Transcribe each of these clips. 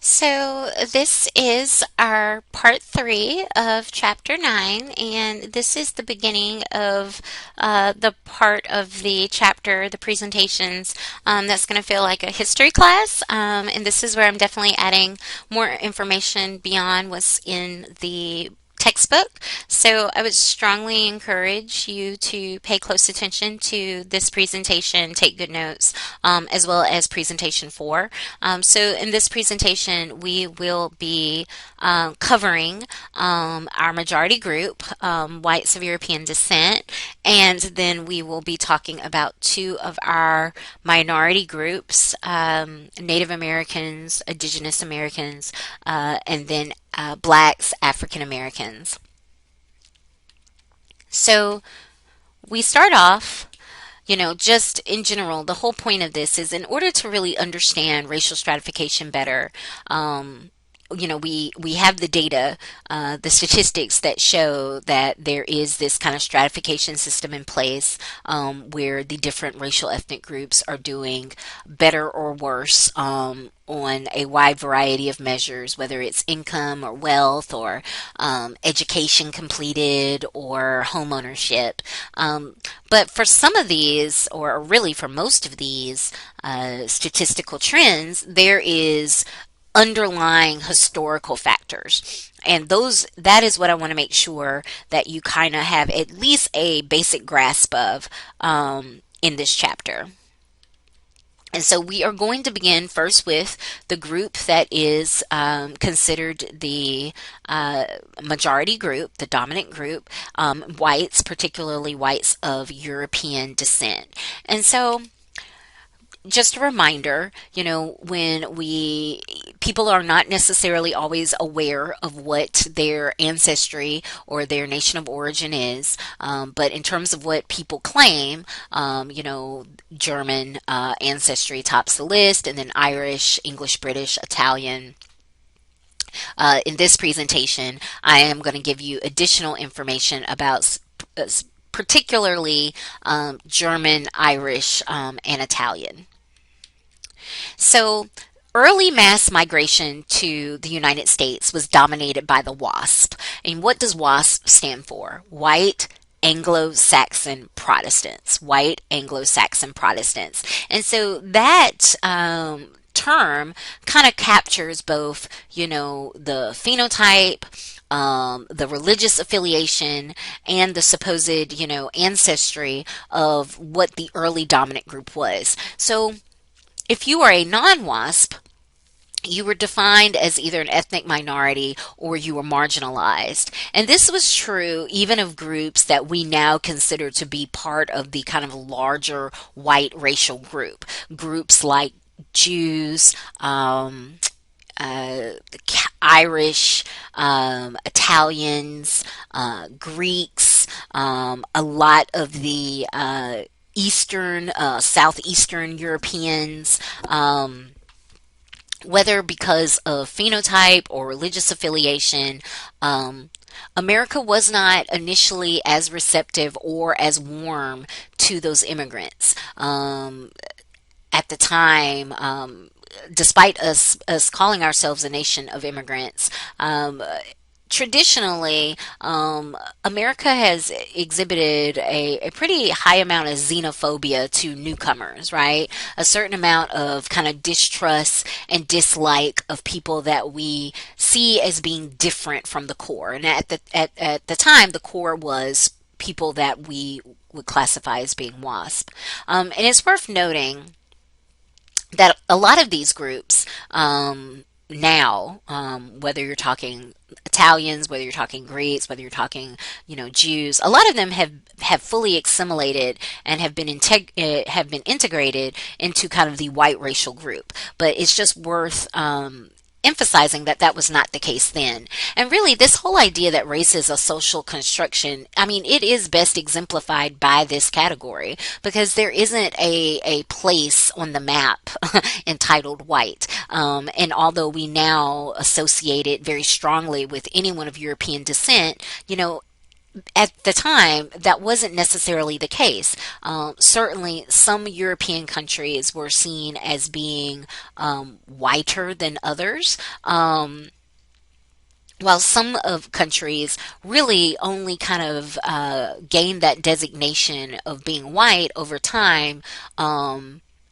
So, this is our part three of chapter nine, and this is the beginning of the part of the chapter, the presentations, that's going to feel like a history class. And this is where I'm definitely adding more information beyond what's in the textbook. So I would strongly encourage you to pay close attention to this presentation, take good notes, as well as presentation four. So in this presentation, we will be covering our majority group, whites of European descent, and then we will be talking about two of our minority groups, Native Americans, Indigenous Americans, and then Blacks, African Americans. So we start off, just in general, the whole point of this is in order to really understand racial stratification better, we have the data, the statistics that show that there is this kind of stratification system in place, where the different racial ethnic groups are doing better or worse, on a wide variety of measures, whether it's income or wealth or education completed or home ownership. But for some of these, or really for most of these statistical trends, there is underlying historical factors. And that is what I want to make sure that you kind of have at least a basic grasp of in this chapter. And so we are going to begin first with the group that is considered the majority group, the dominant group, whites, particularly whites of European descent. And so just a reminder, when people are not necessarily always aware of what their ancestry or their nation of origin is, but in terms of what people claim, German ancestry tops the list, and then Irish, English, British, Italian. In this presentation, I am going to give you additional information about particularly German, Irish, and Italian. So, early mass migration to the United States was dominated by the WASP. And what does WASP stand for? White Anglo-Saxon Protestants. White Anglo-Saxon Protestants. And so that term kind of captures both, the phenotype, the religious affiliation, and the supposed, ancestry of what the early dominant group was. So if you are a non-WASP, you were defined as either an ethnic minority or you were marginalized. And this was true even of groups that we now consider to be part of the kind of larger white racial group. Groups like Jews, Irish, Italians, Greeks, a lot of the Eastern, Southeastern Europeans, whether because of phenotype or religious affiliation, America was not initially as receptive or as warm to those immigrants. At the time, despite us calling ourselves a nation of immigrants, traditionally, America has exhibited a pretty high amount of xenophobia to newcomers, right? A certain amount of kind of distrust and dislike of people that we see as being different from the core. And at the time, the core was people that we would classify as being WASP. And it's worth noting that a lot of these groups now, whether you're talking Italians, whether you're talking Greeks, whether you're talking, Jews, a lot of them have fully assimilated and have been integrated into kind of the white racial group. But it's just worth emphasizing that that was not the case then. And really, this whole idea that race is a social construction, I mean, it is best exemplified by this category because there isn't a place on the map entitled white. And although we now associate it very strongly with anyone of European descent, at the time, that wasn't necessarily the case. Certainly, some European countries were seen as being whiter than others. While some of countries really only kind of gained that designation of being white over time,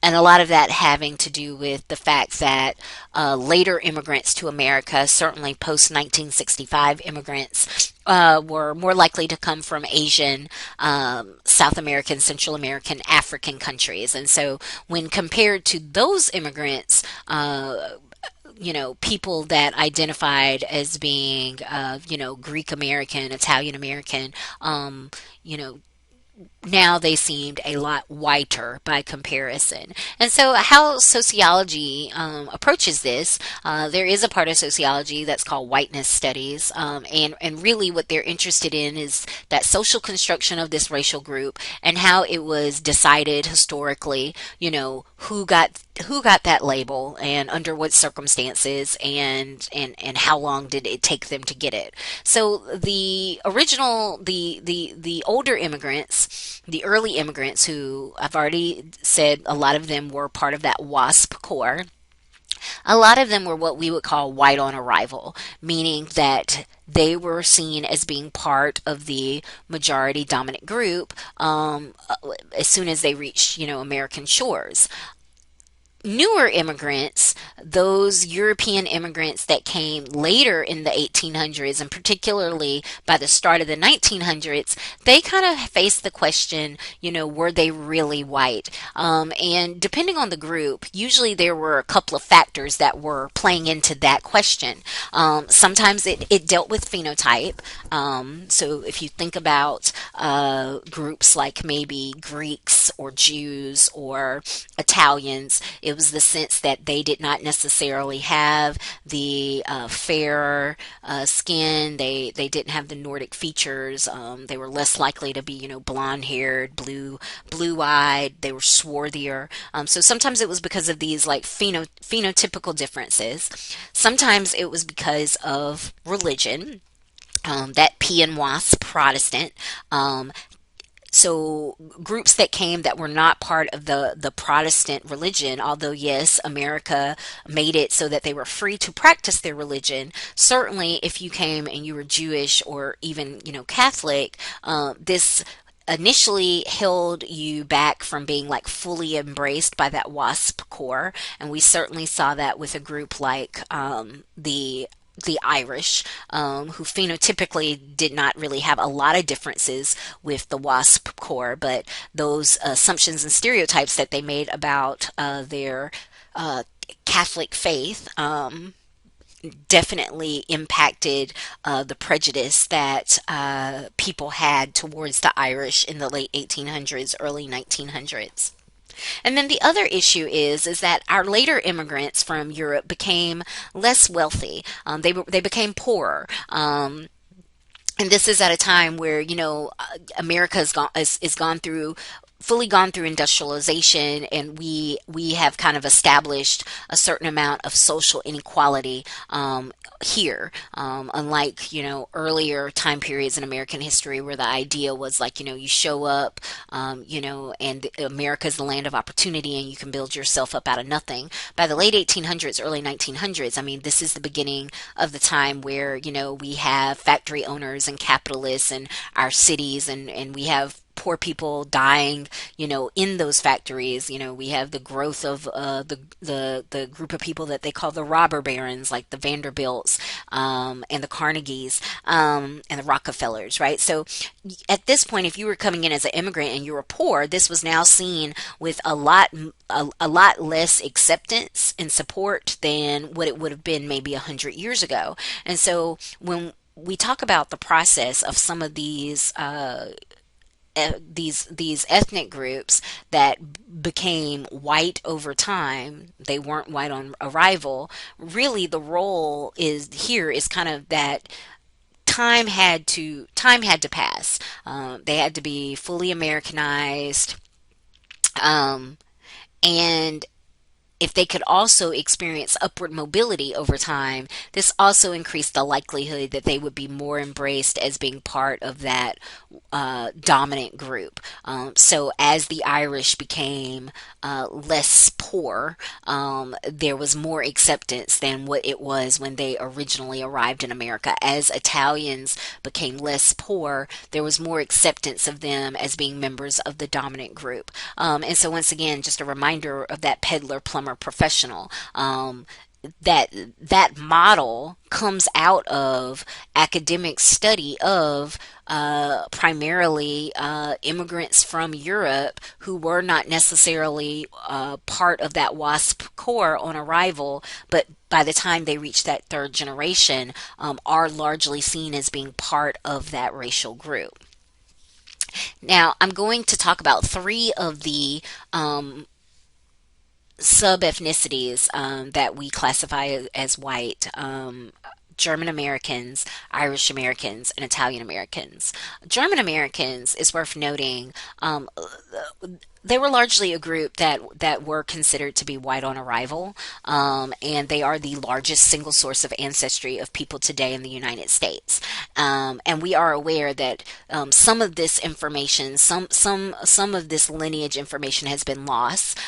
and a lot of that having to do with the fact that later immigrants to America, certainly post 1965 immigrants, were more likely to come from Asian, South American, Central American, African countries. And so when compared to those immigrants, people that identified as being, Greek American, Italian American, you know, now they seemed a lot whiter by comparison. And so, how sociology approaches this, there is a part of sociology that's called Whiteness Studies, and really what they're interested in is that social construction of this racial group and how it was decided historically. Who got that label and under what circumstances, and how long did it take them to get it. So the older immigrants, the early immigrants, who I've already said a lot of them were part of that WASP core, a lot of them were what we would call white on arrival, meaning that they were seen as being part of the majority dominant group as soon as they reached, American shores. Newer immigrants, those European immigrants that came later in the 1800s, and particularly by the start of the 1900s, they kind of faced the question, were they really white? And depending on the group, usually there were a couple of factors that were playing into that question. Sometimes it dealt with phenotype. So if you think about groups like maybe Greeks or Jews or Italians, it was the sense that they did not necessarily have the fair skin. They didn't have the Nordic features. They were less likely to be, blonde haired, blue eyed. They were swarthier. So sometimes it was because of these like phenotypical differences. Sometimes it was because of religion. That P and WASP Protestant. So groups that came that were not part of the Protestant religion, although yes, America made it so that they were free to practice their religion. Certainly, if you came and you were Jewish or even, Catholic, this initially held you back from being like fully embraced by that WASP core. And we certainly saw that with a group like the Irish, who phenotypically did not really have a lot of differences with the WASP core, but those assumptions and stereotypes that they made about their Catholic faith definitely impacted the prejudice that people had towards the Irish in the late 1800s, early 1900s. And then the other issue is that our later immigrants from Europe became less wealthy. They became poorer. And this is at a time where America is gone through fully gone through industrialization, and we have kind of established a certain amount of social inequality here, unlike earlier time periods in American history where the idea was like you show up, and America is the land of opportunity and you can build yourself up out of nothing. By the late 1800s, early 1900s, I mean this is the beginning of the time where we have factory owners and capitalists in our cities, and we have poor people dying, in those factories. We have the growth of the group of people that they call the robber barons, like the Vanderbilts, and the Carnegies, and the Rockefellers, right? So at this point, if you were coming in as an immigrant and you were poor, this was now seen with a lot less acceptance and support than what it would have been maybe 100 years ago. And so when we talk about the process of some of these ethnic groups that became white over time, they weren't white on arrival. Really, the role is kind of that time had to pass. They had to be fully Americanized, um, and if they could also experience upward mobility over time, this also increased the likelihood that they would be more embraced as being part of that dominant group. So as the Irish became less poor, there was more acceptance than what it was when they originally arrived in America. As Italians became less poor, there was more acceptance of them as being members of the dominant group. And so once again, just a reminder of that peddler, plumber, professional. That model comes out of academic study of primarily immigrants from Europe who were not necessarily part of that WASP core on arrival, but by the time they reach that third generation, are largely seen as being part of that racial group. Now, I'm going to talk about three of the sub ethnicities that we classify as white. German Americans, Irish Americans, and Italian Americans. German Americans is worth noting. They were largely a group that were considered to be white on arrival, and they are the largest single source of ancestry of people today in the United States. And we are aware that some of this information, some of this lineage information has been lost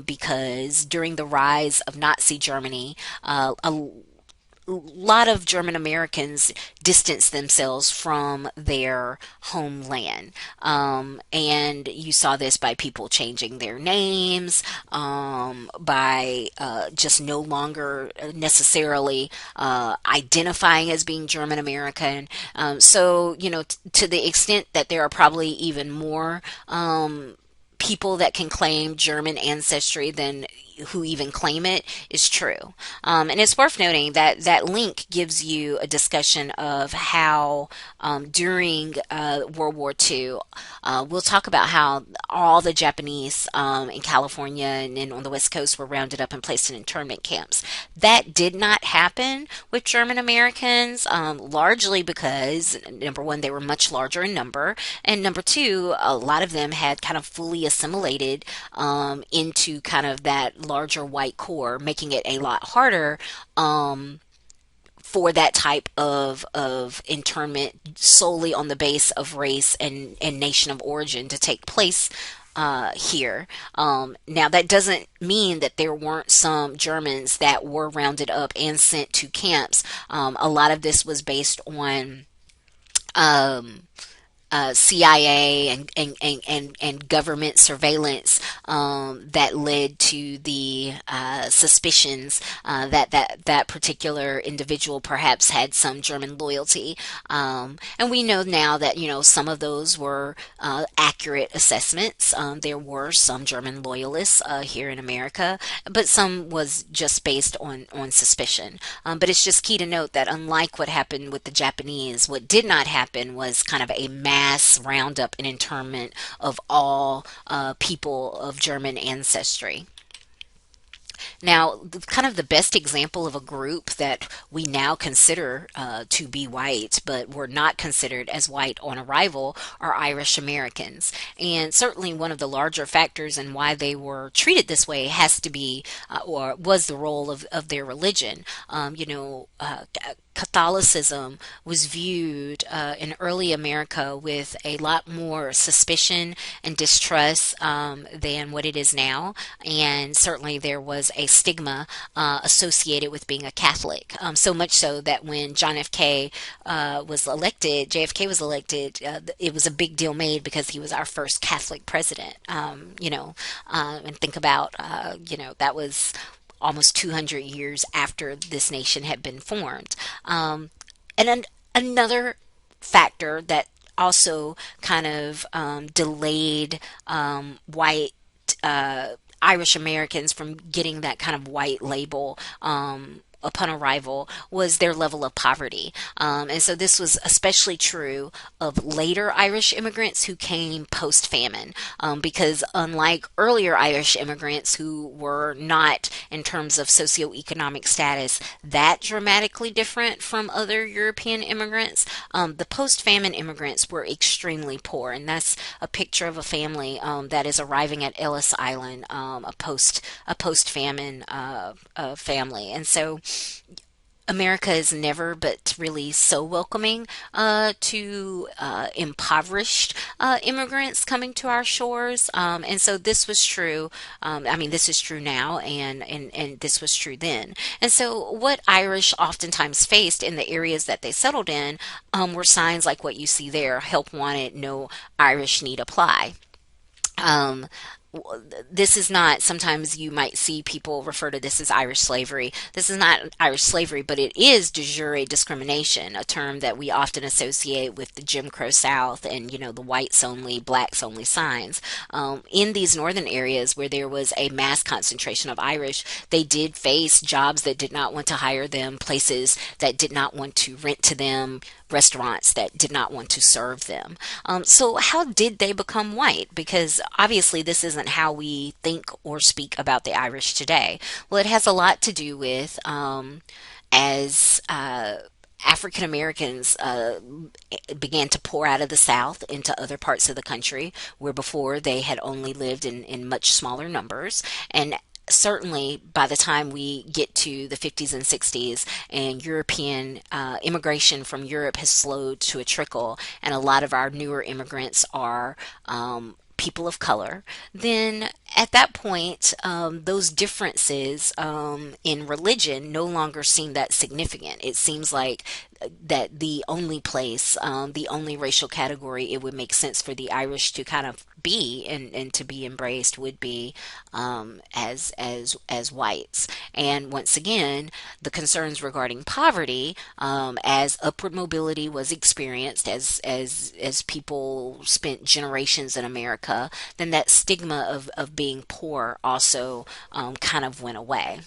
because during the rise of Nazi Germany, a lot of German Americans distanced themselves from their homeland. And you saw this by people changing their names, by just no longer necessarily identifying as being German American. So, to the extent that there are probably even more people that can claim German ancestry than who even claim it is true. And it's worth noting that that link gives you a discussion of how during World War II, we'll talk about how all the Japanese in California and then on the West Coast were rounded up and placed in internment camps. That did not happen with German Americans, largely because, number one, they were much larger in number, and number two, a lot of them had kind of fully assimilated into kind of that larger white core, making it a lot harder for that type of internment solely on the base of race and nation of origin to take place here. Now, that doesn't mean that there weren't some Germans that were rounded up and sent to camps. A lot of this was based on CIA and government surveillance that led to the suspicions that particular individual perhaps had some German loyalty. And we know now that some of those were accurate assessments. There were some German loyalists here in America, but some was just based on suspicion. But it's just key to note that unlike what happened with the Japanese, what did not happen was kind of a mass roundup and internment of all people of German ancestry. Now, kind of the best example of a group that we now consider to be white, but were not considered as white on arrival, are Irish Americans. And certainly one of the larger factors in why they were treated this way has to be, or was the role of their religion. Catholicism was viewed in early America with a lot more suspicion and distrust than what it is now. And certainly there was a stigma associated with being a Catholic. So much so that when JFK was elected, it was a big deal made because he was our first Catholic president. And think about, that was almost 200 years after this nation had been formed. Another factor that also kind of delayed white Irish Americans from getting that kind of white label upon arrival was their level of poverty. And so this was especially true of later Irish immigrants who came post famine, because unlike earlier Irish immigrants who were not, in terms of socioeconomic status, that dramatically different from other European immigrants, the post famine immigrants were extremely poor. And that's a picture of a family that is arriving at Ellis Island, a post famine family. And so America is never but really so welcoming to impoverished immigrants coming to our shores. And so this was true. I mean, this is true now, and this was true then. And so, what Irish oftentimes faced in the areas that they settled in were signs like what you see there: help wanted, no Irish need apply. Um, this is not, sometimes you might see people refer to this as Irish slavery. This is not Irish slavery, but it is de jure discrimination, a term that we often associate with the Jim Crow South and, the whites only, blacks only signs. In these northern areas where there was a mass concentration of Irish, they did face jobs that did not want to hire them, places that did not want to rent to them, restaurants that did not want to serve them. So, how did they become white? Because obviously, this isn't how we think or speak about the Irish today. Well, it has a lot to do with as African Americans began to pour out of the South into other parts of the country, where before they had only lived in much smaller numbers. And certainly by the time we get to the 50s and 60s, and European immigration from Europe has slowed to a trickle, and a lot of our newer immigrants are people of color, then at that point, those differences in religion no longer seem that significant. It seems like that the only place, the only racial category it would make sense for the Irish to kind of be and to be embraced would be as whites. And once again, the concerns regarding poverty, as upward mobility was experienced, as people spent generations in America, then that stigma of being poor also kind of went away.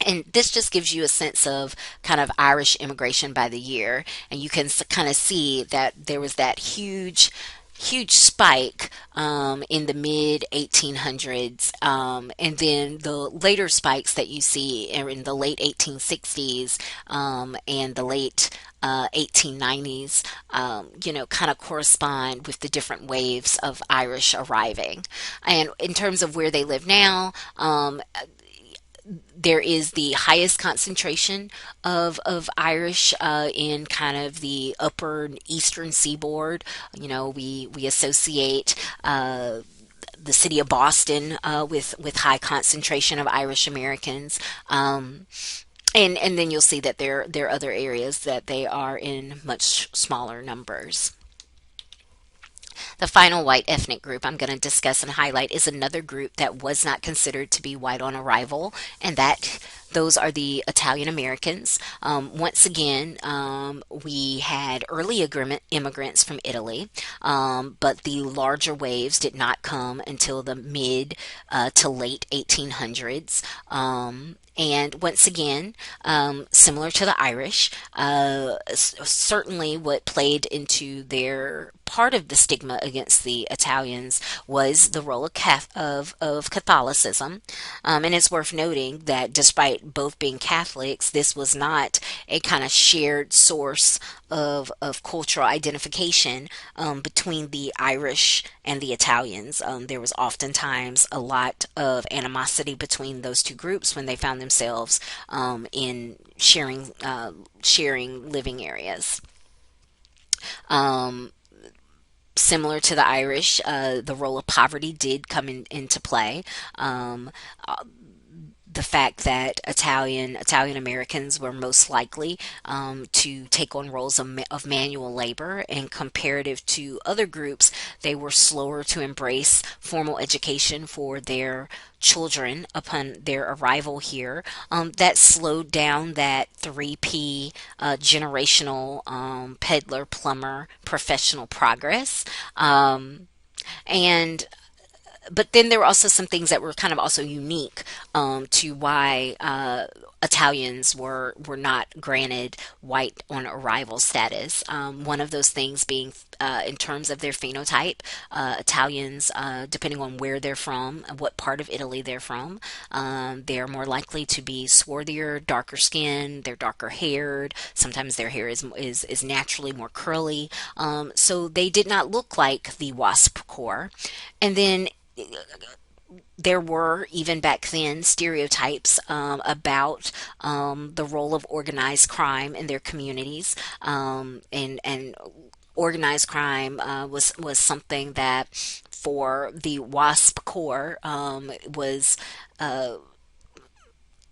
And this just gives you a sense of kind of Irish immigration by the year. And you can kind of see that there was that huge spike in the mid 1800s, and then the later spikes that you see are in the late 1860s and the late 1890s, kind of correspond with the different waves of Irish arriving. And in terms of where they live now, there is the highest concentration of Irish in kind of the upper eastern seaboard. We associate the city of Boston with high concentration of Irish Americans. And then you'll see that there are other areas that they are in much smaller numbers. The final white ethnic group I'm going to discuss and highlight is another group that was not considered to be white on arrival, and that those are the Italian Americans. Once again, we had early immigrants from Italy, but the larger waves did not come until the mid to late 1800s. And once again, similar to the Irish, certainly what played into their part of the stigma against the Italians was the role of Catholicism. And it's worth noting that despite both being Catholics, this was not a kind of shared source of cultural identification between the Irish and the Italians. There was oftentimes a lot of animosity between those two groups when they found themselves in sharing living areas. Um, Similar to the Irish, the role of poverty did come into play. Um, the fact that Italian Americans were most likely to take on roles of manual labor, and comparative to other groups, they were slower to embrace formal education for their children upon their arrival here. That slowed down that 3P generational peddler, plumber, professional progress. And but then there were also some things that were kind of also unique to why Italians were not granted white on arrival status. One of those things being, in terms of their phenotype, Italians, depending on where they're from, what part of Italy they're from, they are more likely to be swarthier, darker skinned. They're darker haired. Sometimes their hair is naturally more curly. So they did not look like the WASP core. And then there were, even back then, stereotypes about the role of organized crime in their communities, and organized crime was something that for the WASP core was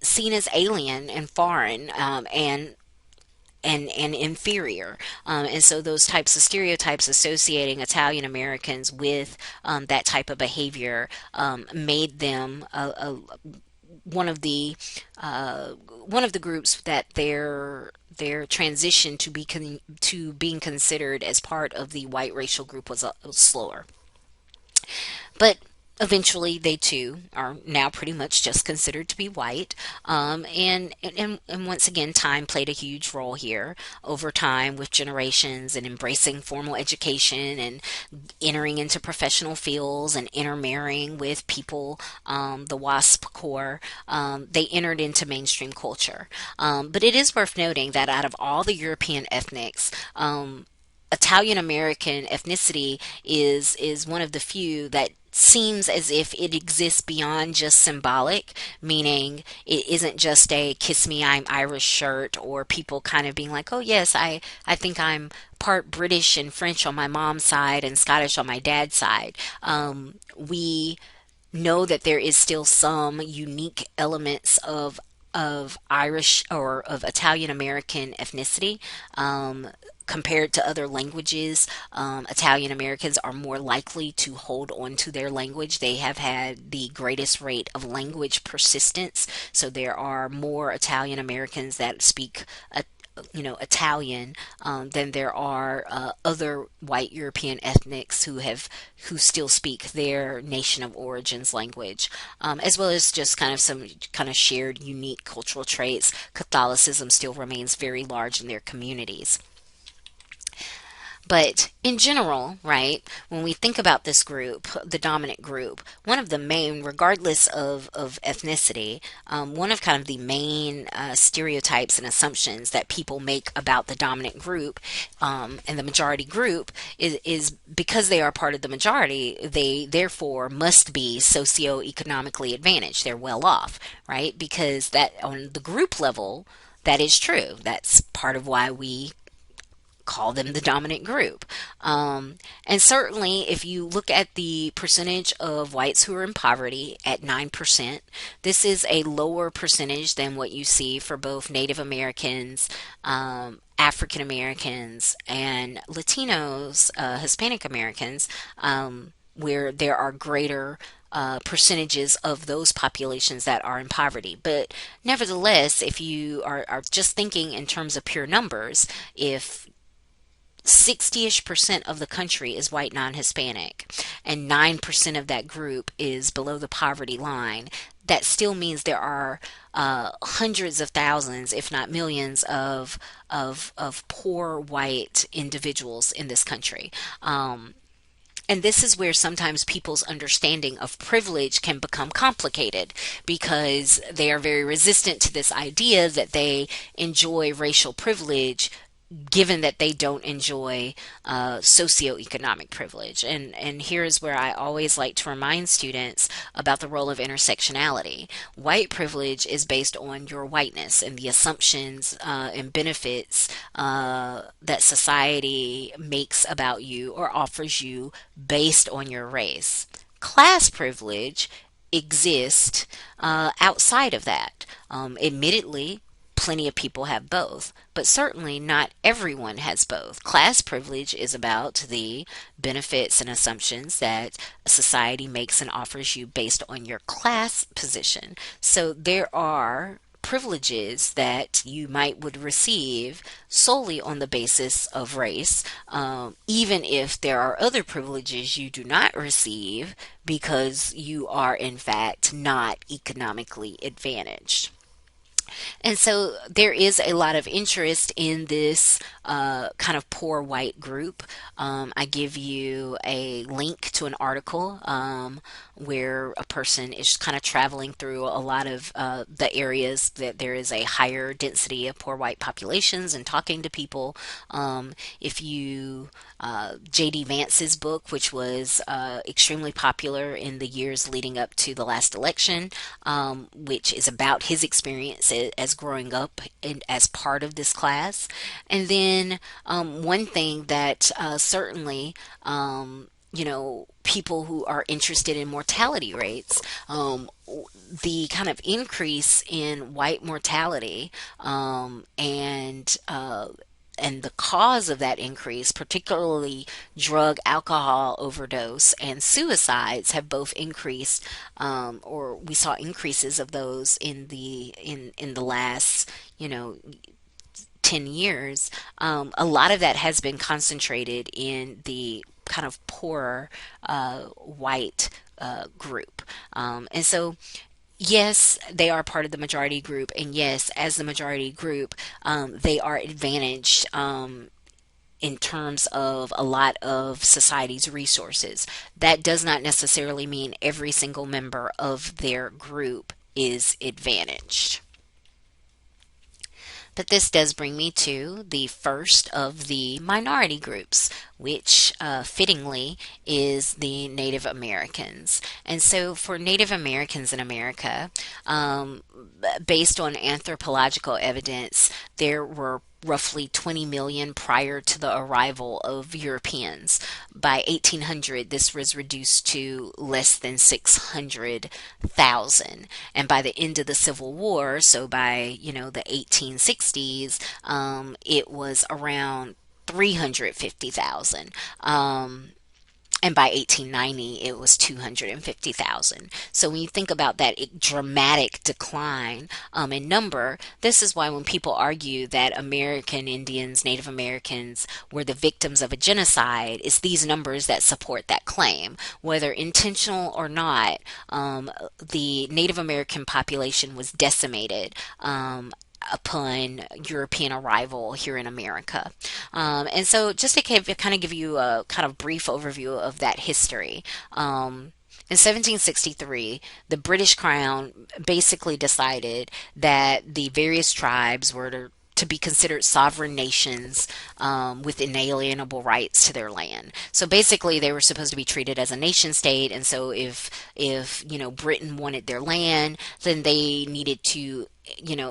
seen as alien and foreign, and inferior. And so those types of stereotypes associating Italian Americans with that type of behavior made them one of the one of the groups that their transition to to being considered as part of the white racial group was slower. But eventually, they too are now pretty much just considered to be white. And once again, time played a huge role here over time with generations and embracing formal education and entering into professional fields and intermarrying with people, the WASP core. They entered into mainstream culture. But it is worth noting that out of all the European ethnics, Italian American ethnicity is one of the few that seems as if it exists beyond just symbolic, meaning it isn't just a kiss me I'm Irish shirt, or people kind of being like, oh yes, I think I'm part British and French on my mom's side and Scottish on my dad's side. We know that there is still some unique elements of Irish or of Italian American ethnicity. Compared to other languages, Italian Americans are more likely to hold on to their language. They have had the greatest rate of language persistence. So there are more Italian Americans that speak Italian, than there are other white European ethnics who still speak their nation of origins language, as well as just kind of some kind of shared unique cultural traits. Catholicism still remains very large in their communities. But in general, right, when we think about this group, the dominant group, one of the main, regardless of ethnicity, one of kind of the main stereotypes and assumptions that people make about the dominant group, and the majority group is because they are part of the majority, they therefore must be socioeconomically advantaged. They're well off, right? Because that on the group level, that is true. That's part of why we call them the dominant group. And certainly, if you look at the percentage of whites who are in poverty at 9%, this is a lower percentage than what you see for both Native Americans, African Americans, and Latinos, Hispanic Americans, where there are greater percentages of those populations that are in poverty. But nevertheless, if you are just thinking in terms of pure numbers, if 60-ish% of the country is white non-Hispanic, and 9% of that group is below the poverty line. That still means there are hundreds of thousands, if not millions, of poor white individuals in this country. And this is where sometimes people's understanding of privilege can become complicated because they are very resistant to this idea that they enjoy racial privilege given that they don't enjoy socioeconomic privilege. And here is where I always like to remind students about the role of intersectionality. White privilege is based on your whiteness and the assumptions and benefits that society makes about you or offers you based on your race. Class privilege exists outside of that. Admittedly, plenty of people have both, but certainly not everyone has both. Class privilege is about the benefits and assumptions that society makes and offers you based on your class position. So there are privileges that you might would receive solely on the basis of race, even if there are other privileges you do not receive because you are in fact not economically advantaged. And so there is a lot of interest in this kind of poor white group. I give you a link to an article where a person is kind of traveling through a lot of the areas that there is a higher density of poor white populations and talking to people. If you J.D. Vance's book, which was extremely popular in the years leading up to the last election, which is about his experience as growing up as part of this class. And then one thing that certainly people who are interested in mortality rates, the kind of increase in white mortality and the cause of that increase, particularly drug alcohol overdose and suicides, have both increased, or we saw increases of those in the last 10 years. A lot of that has been concentrated in the kind of poorer white group. And so yes, they are part of the majority group, and yes, as the majority group, they are advantaged in terms of a lot of society's resources. That does not necessarily mean every single member of their group is advantaged. But this does bring me to the first of the minority groups, which fittingly is the Native Americans. And so, for Native Americans in America, based on anthropological evidence, there were roughly 20 million prior to the arrival of Europeans. By 1800, this was reduced to less than 600,000. And by the end of the Civil War, so by, the 1860s, it was around 350,000. And by 1890, it was 250,000. So when you think about that dramatic decline in number, this is why when people argue that American Indians, Native Americans were the victims of a genocide, it's these numbers that support that claim. Whether intentional or not, the Native American population was decimated upon European arrival here in America. And so just to kind of give you a kind of brief overview of that history. In 1763, the British Crown basically decided that the various tribes were to be considered sovereign nations with inalienable rights to their land. So basically, they were supposed to be treated as a nation state, and so if Britain wanted their land, then they needed to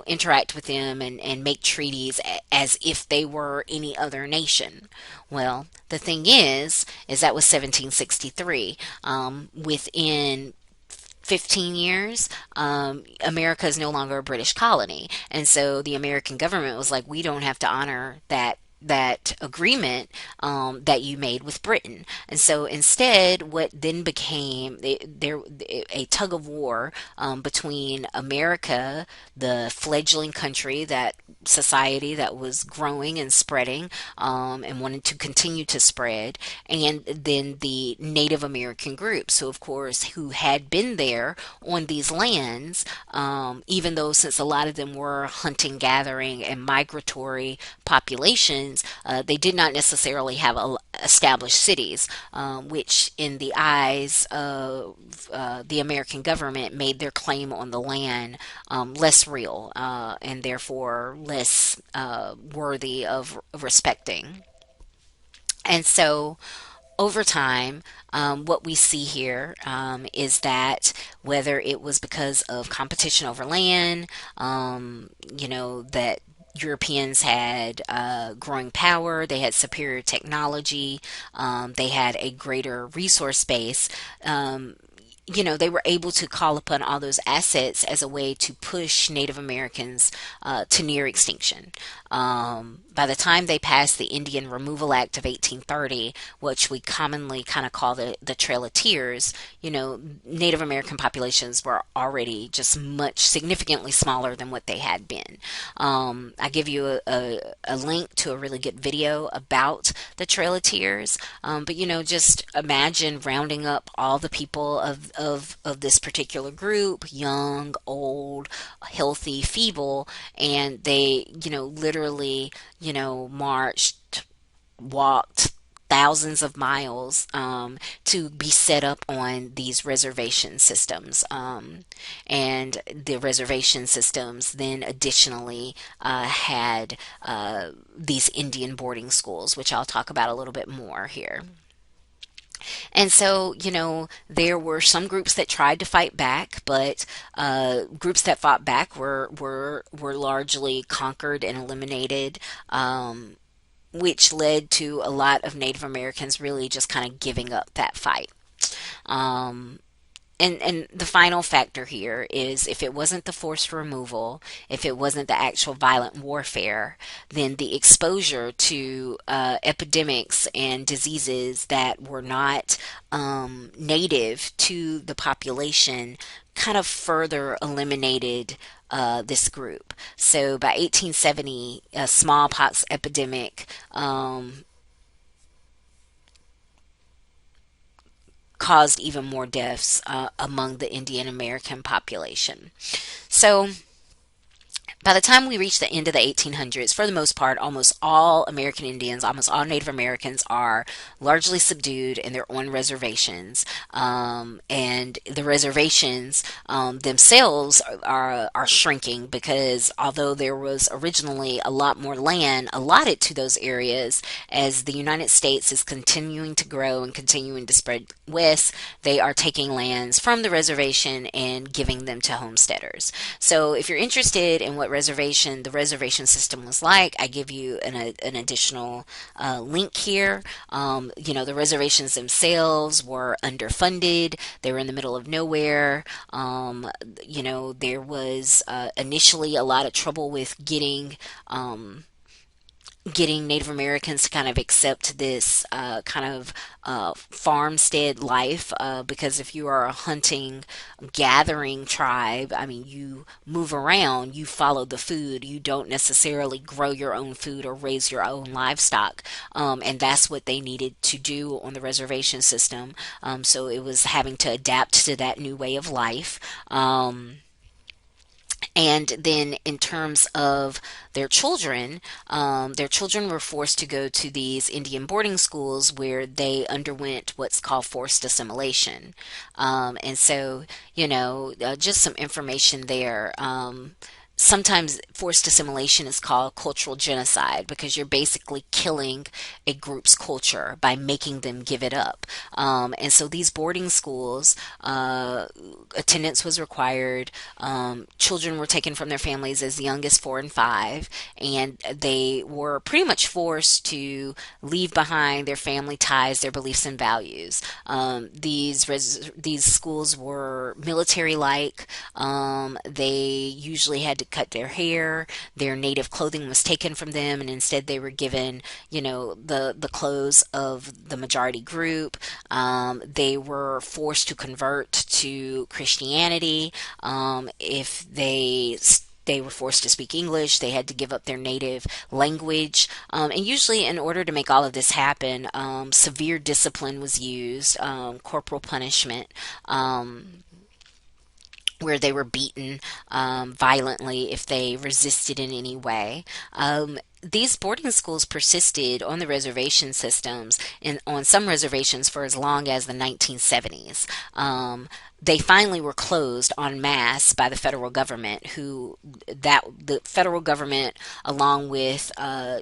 interact with them and make treaties as if they were any other nation. Well, the thing is that was 1763. Within 15 years, America is no longer a British colony. And so the American government was like, we don't have to honor that agreement that you made with Britain. And so instead, what then became a tug of war between America, the fledgling country, that society that was growing and spreading and wanted to continue to spread, and then the Native American group. So, of course, who had been there on these lands, even though since a lot of them were hunting, gathering, and migratory populations, they did not necessarily have established cities, which, in the eyes of the American government, made their claim on the land less real and therefore less worthy of respecting. And so, over time, what we see here is that whether it was because of competition over land, that Europeans had growing power, they had superior technology, they had a greater resource base. They were able to call upon all those assets as a way to push Native Americans to near extinction. By the time they passed the Indian Removal Act of 1830, which we commonly kind of call the Trail of Tears, Native American populations were already just much significantly smaller than what they had been. I give you a link to a really good video about the Trail of Tears, but just imagine rounding up all the people of this particular group, young, old, healthy, feeble, and they, literally, marched, walked thousands of miles to be set up on these reservation systems. And the reservation systems then additionally had these Indian boarding schools, which I'll talk about a little bit more here. And so, there were some groups that tried to fight back, but groups that fought back were largely conquered and eliminated. Which led to a lot of Native Americans really just kind of giving up that fight. Um, and the final factor here is if it wasn't the forced removal, if it wasn't the actual violent warfare, then the exposure to epidemics and diseases that were not native to the population kind of further eliminated this group. So by 1870, a smallpox epidemic caused even more deaths among the Indian American population. So by the time we reach the end of the 1800s, for the most part, almost all American Indians, almost all Native Americans are largely subdued and they're on reservations. And the reservations themselves are shrinking because although there was originally a lot more land allotted to those areas, as the United States is continuing to grow and continuing to spread west, they are taking lands from the reservation and giving them to homesteaders. So if you're interested in what the reservation system was like, I give you an additional link here. The reservations themselves were underfunded. They were in the middle of nowhere. There was initially a lot of trouble with getting Native Americans to kind of accept this kind of farmstead life because if you are a hunting, gathering tribe, I mean, you move around, you follow the food, you don't necessarily grow your own food or raise your own livestock. And that's what they needed to do on the reservation system. So it was having to adapt to that new way of life. And then, in terms of their children were forced to go to these Indian boarding schools where they underwent what's called forced assimilation. And so, just some information there. Sometimes forced assimilation is called cultural genocide because you're basically killing a group's culture by making them give it up. And so these boarding schools, attendance was required. Children were taken from their families as young as 4 and 5, and they were pretty much forced to leave behind their family ties, their beliefs and values. These schools were military-like. They usually had to cut their hair. Their native clothing was taken from them, and instead they were given, the clothes of the majority group. They were forced to convert to Christianity. If they were forced to speak English. They had to give up their native language. And usually, in order to make all of this happen, severe discipline was used, corporal punishment. Where they were beaten violently if they resisted in any way. These boarding schools persisted on the reservation systems and on some reservations for as long as the 1970s. They finally were closed en masse by the federal government, the federal government, along with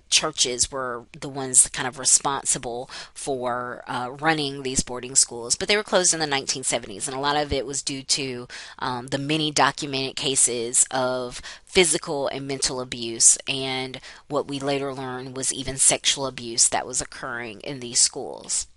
churches, were the ones kind of responsible for running these boarding schools. But they were closed in the 1970s, and a lot of it was due to the many documented cases of physical and mental abuse, and what we later learned was even sexual abuse that was occurring in these schools.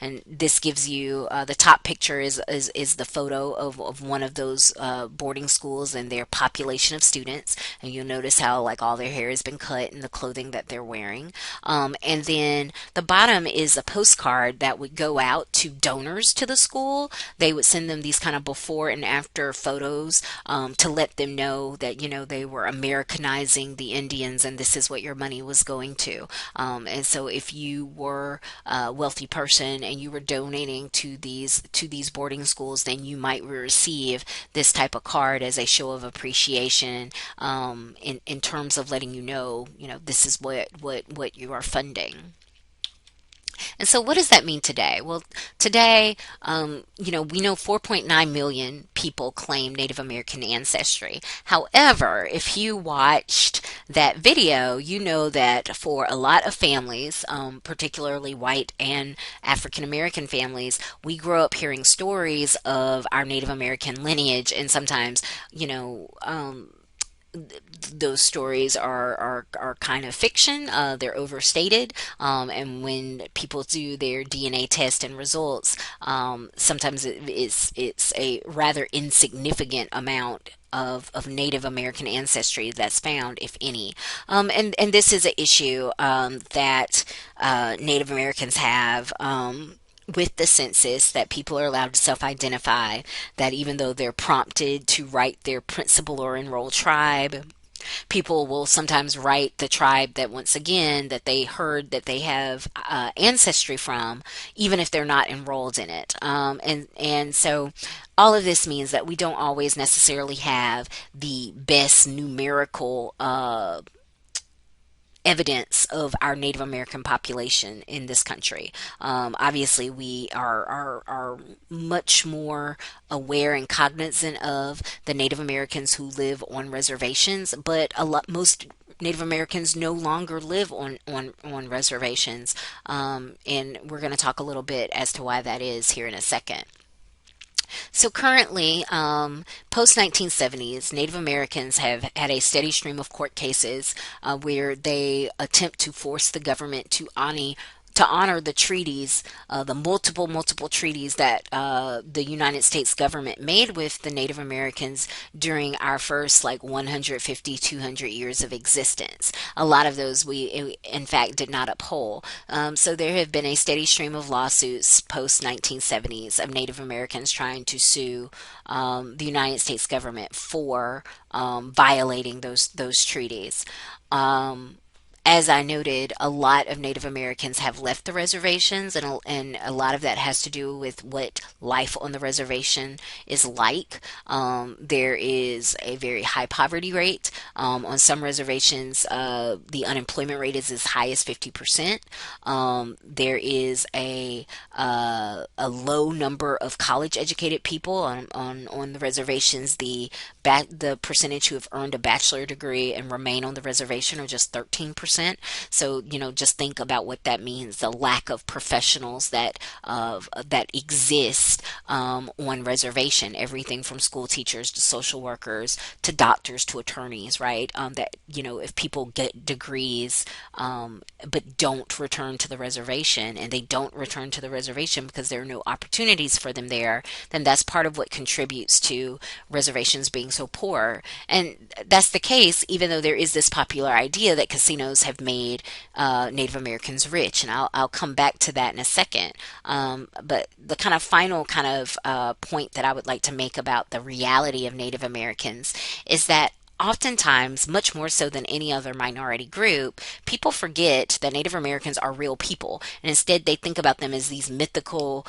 And this gives you the top picture is the photo of one of those boarding schools and their population of students. And you'll notice how like all their hair has been cut and the clothing that they're wearing. And then the bottom is a postcard that would go out to donors to the school. They would send them these kind of before and after photos to let them know that they were Americanizing the Indians and this is what your money was going to. And so if you were a wealthy person person and you were donating to these boarding schools, then you might receive this type of card as a show of appreciation, in terms of letting you know, this is what you are funding. And so, what does that mean today? Well, today, we know 4.9 million people claim Native American ancestry. However, if you watched that video, you know that for a lot of families, particularly white and African American families, we grow up hearing stories of our Native American lineage, and sometimes, you know, those stories are kind of fiction. They're overstated. And when people do their DNA test and results, sometimes it's a rather insignificant amount of Native American ancestry that's found, if any. And this is an issue that Native Americans have. With the census, that people are allowed to self identify, that even though they're prompted to write their principal or enroll tribe, people will sometimes write the tribe that, once again, that they heard that they have ancestry from, even if they're not enrolled in it. And so all of this means that we don't always necessarily have the best numerical evidence of our Native American population in this country. Obviously, we are much more aware and cognizant of the Native Americans who live on reservations, but most Native Americans no longer live on reservations, and we're going to talk a little bit as to why that is here in a second. So currently, post 1970s, Native Americans have had a steady stream of court cases where they attempt to force the government to honor the treaties, the multiple treaties that the United States government made with the Native Americans during our first like 150, 200 years of existence. A lot of those we, in fact, did not uphold. So there have been a steady stream of lawsuits post 1970s of Native Americans trying to sue the United States government for violating those treaties. As I noted, a lot of Native Americans have left the reservations, and a lot of that has to do with what life on the reservation is like. There is a very high poverty rate. On some reservations, the unemployment rate is as high as 50%. There is a low number of college educated people on the reservations. The percentage who have earned a bachelor degree and remain on the reservation are just 13%. So, just think about what that means, the lack of professionals that exist on reservation, everything from school teachers to social workers to doctors to attorneys, right? That, if people get degrees but don't return to the reservation, and they don't return to the reservation because there are no opportunities for them there, then that's part of what contributes to reservations being so poor. And that's the case, even though there is this popular idea that casinos have made Native Americans rich, and I'll come back to that in a second. But the kind of final kind of point that I would like to make about the reality of Native Americans is that oftentimes, much more so than any other minority group, people forget that Native Americans are real people. And instead, they think about them as these mythical,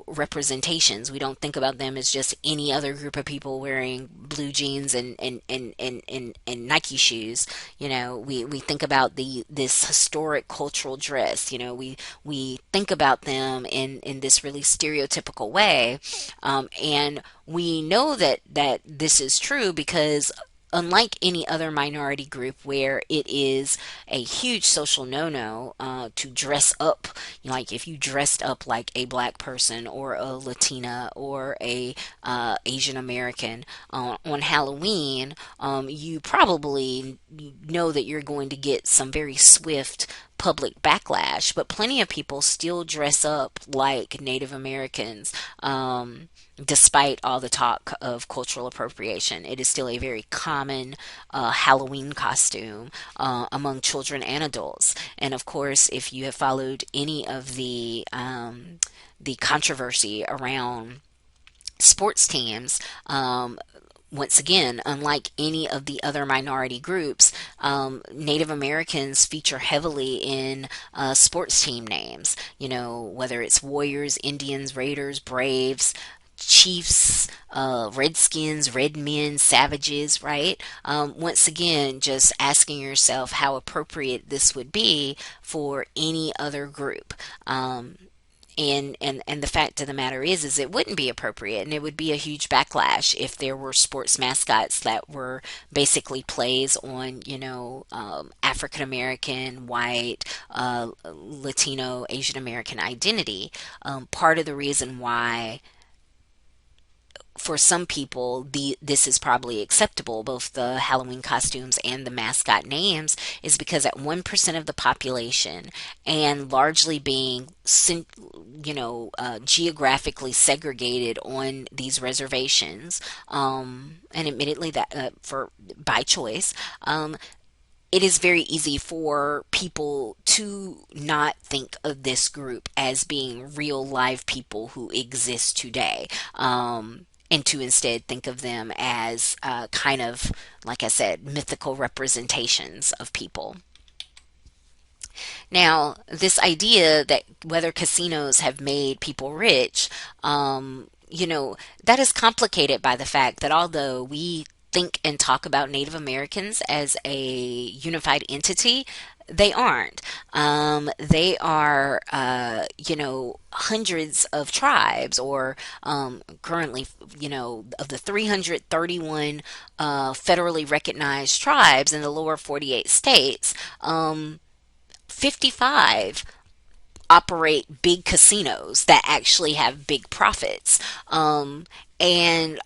representations. We don't think about them as just any other group of people wearing blue jeans and Nike shoes. We think about this historic cultural dress. We think about them in this really stereotypical way. And we know that this is true because, unlike any other minority group where it is a huge social no-no to dress up, like if you dressed up like a black person or a Latina or a Asian American on Halloween, you probably know that you're going to get some very swift public backlash, but plenty of people still dress up like Native Americans. Despite all the talk of cultural appropriation, it is still a very common Halloween costume among children and adults. And of course, if you have followed any of the controversy around sports teams, once again, unlike any of the other minority groups, Native Americans feature heavily in sports team names. You know, whether it's Warriors, Indians, Raiders, Braves, Chiefs, Redskins, Red Men, Savages, right? Once again, just asking yourself how appropriate this would be for any other group. And the fact of the matter is it wouldn't be appropriate, and it would be a huge backlash if there were sports mascots that were basically plays on, African American, white, Latino, Asian American identity. Part of the reason why for some people this is probably acceptable, both the Halloween costumes and the mascot names, is because at 1% of the population and largely being geographically segregated on these reservations, and admittedly that for by choice, it is very easy for people to not think of this group as being real live people who exist today. And to instead think of them as kind of, like I said, mythical representations of people. Now, this idea that whether casinos have made people rich, that is complicated by the fact that although we think and talk about Native Americans as a unified entity, they aren't. They are, hundreds of tribes, or currently, of the 331 federally recognized tribes in the lower 48 states, 55 operate big casinos that actually have big profits. And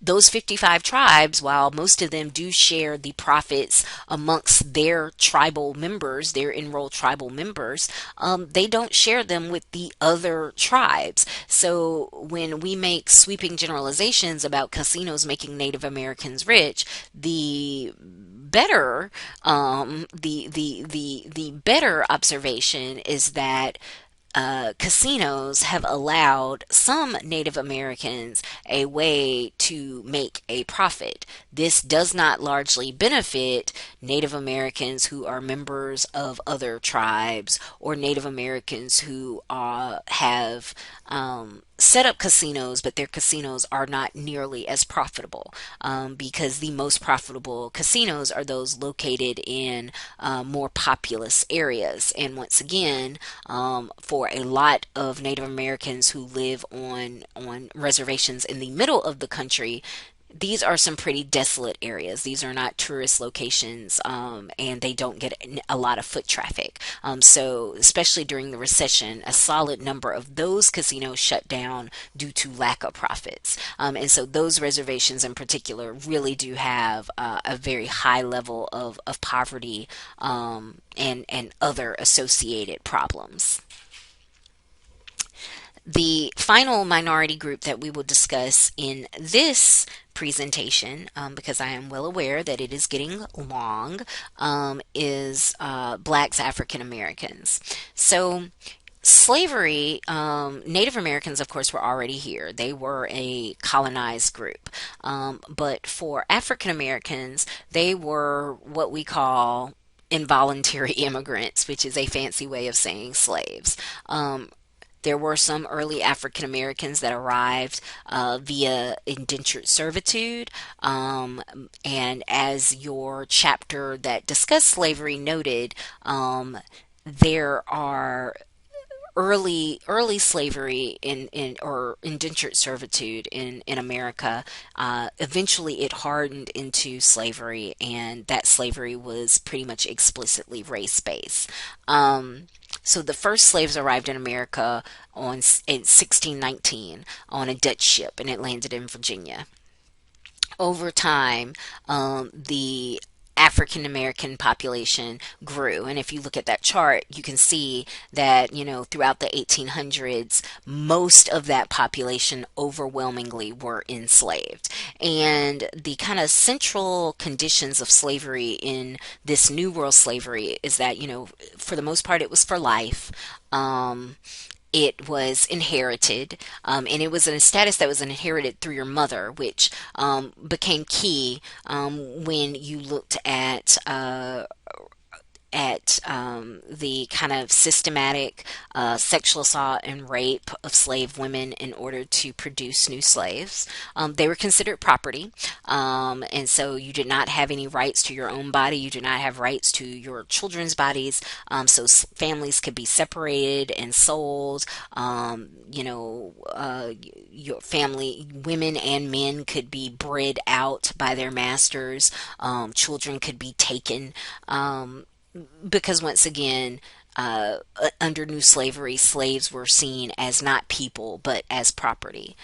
those 55 tribes, while most of them do share the profits amongst their tribal members, their enrolled tribal members, they don't share them with the other tribes. So when we make sweeping generalizations about casinos making Native Americans rich, the better the better observation is that casinos have allowed some Native Americans a way to make a profit. This does not largely benefit Native Americans who are members of other tribes, or Native Americans who have set up casinos, but their casinos are not nearly as profitable, because the most profitable casinos are those located in more populous areas. And once again, for a lot of Native Americans who live on reservations in the middle of the country, these are some pretty desolate areas. These are not tourist locations, and they don't get a lot of foot traffic. So, especially during the recession, a solid number of those casinos shut down due to lack of profits. And so, those reservations in particular really do have a very high level of poverty, and other associated problems. The final minority group that we will discuss in this presentation, because I am well aware that it is getting long, is Blacks, African Americans. So, slavery, Native Americans, of course, were already here. They were a colonized group. But for African Americans, they were what we call involuntary immigrants, which is a fancy way of saying slaves. There were some early African Americans that arrived via indentured servitude. And as your chapter that discussed slavery noted, there are early slavery or indentured servitude in America. Eventually it hardened into slavery, and that slavery was pretty much explicitly race-based. So the first slaves arrived in America in 1619 on a Dutch ship, and it landed in Virginia. Over time, the African American population grew. And if you look at that chart, you can see that, throughout the 1800s, most of that population overwhelmingly were enslaved. And the kind of central conditions of slavery in this New World slavery is that, for the most part, it was for life. it was inherited, and it was in a status that was inherited through your mother, which became key when you looked at the kind of systematic sexual assault and rape of slave women in order to produce new slaves. They were considered property, and so you did not have any rights to your own body. You did not have rights to your children's bodies. So families could be separated and sold. Your family, women and men, could be bred out by their masters. Children could be taken. Because once again, under new slavery, slaves were seen as not people but as property.